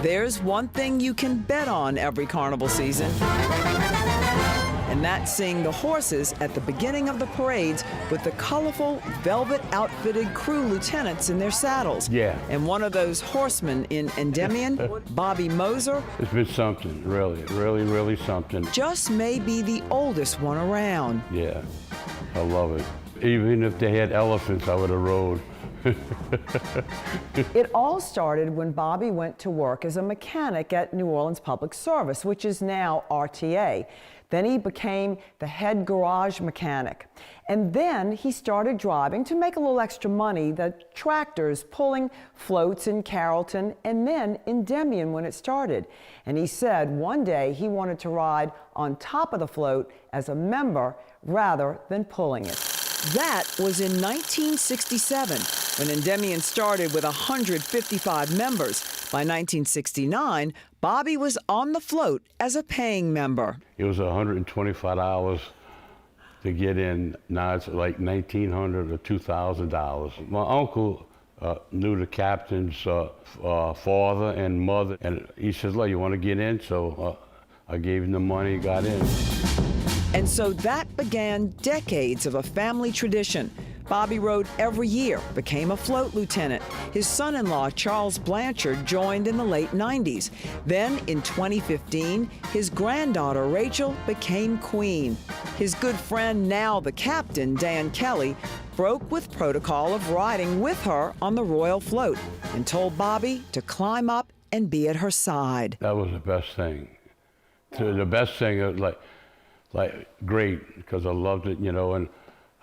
There's one thing you can bet on every carnival season, and that's seeing the horses at the beginning of the parades with the colorful, velvet-outfitted crew lieutenants in their saddles. Yeah. And one of those horsemen in Endymion, Bobby Moser, It's been something, really something. just may be the oldest one around. Yeah, I love it. Even if they had elephants, I would have rode. It all started when Bobby went to work as a mechanic at New Orleans Public Service, which is now RTA. Then he became the head garage mechanic. And then he started driving to make a little extra money, the tractors pulling floats in Carrollton and then Endymion when it started. And he said one day he wanted to ride on top of the float as a member rather than pulling it. That was in 1967, when Endymion started with 155 members. By 1969, Bobby was on the float as a paying member. It was $125 to get in. Now it's like $1,900 or $2,000. My uncle knew the captain's father and mother, and he says, "Look, you want to get in?" So I gave him the money, got in. And so that began decades of a family tradition. Bobby rode every year, became a float lieutenant. His son-in-law, Charles Blanchard, joined in the late 90s. Then, in 2015, his granddaughter, Rachel, became queen. His good friend, now the captain, Dan Kelly, broke with protocol of riding with her on the royal float and told Bobby to climb up and be at her side. That was the best thing. The best thing, like great, because I loved it, you know, and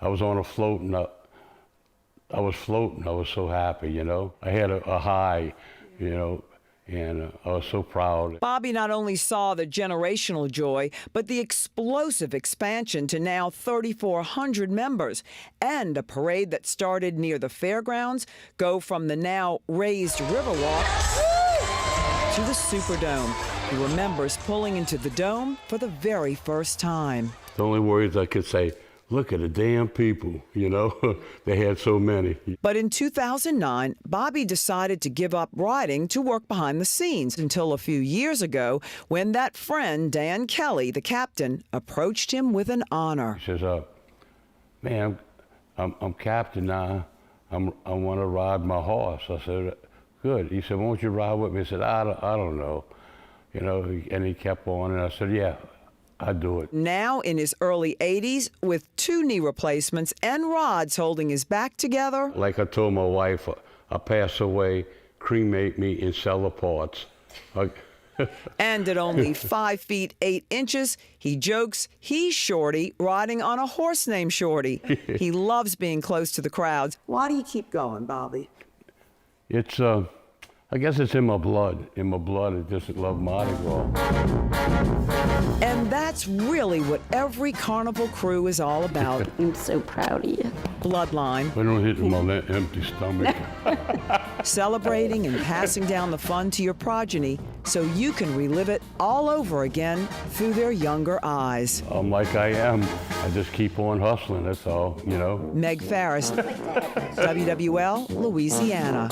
I was on a float and I was floating. I was so happy, you know. I had a high, you know, and I was so proud. Bobby not only saw the generational joy, but the explosive expansion to now 3,400 members, and a parade that started near the fairgrounds go from the now raised Riverwalk to the Superdome. There were members pulling into the dome for the very first time. The only words I could say, look at the damn people, you know? They had so many. But in 2009, Bobby decided to give up riding to work behind the scenes until a few years ago when that friend, Dan Kelly, the captain, approached him with an honor. He says, man, I'm captain now. I want to ride my horse. I said, good. He said, won't you ride with me? I said, I don't know. You know, and he kept on, and I said, yeah, I'd do it. Now in his early 80s, with 2 knee replacements and rods holding his back together. Like I told my wife, I pass away, cremate me in cellar parts. And at only 5 feet 8 inches, he jokes he's Shorty riding on a horse named Shorty. He loves being close to the crowds. Why do you keep going, Bobby? It's, I guess it's in my blood. In my blood, I just love Mardi Gras. And that's really what every carnival crew is all about. I'm so proud of you. Bloodline. I don't hit my empty stomach. Celebrating and passing down the fun to your progeny so you can relive it all over again through their younger eyes. I'm like I am. I just keep on hustling, that's all, you know. Meg Farris, WWL, Louisiana.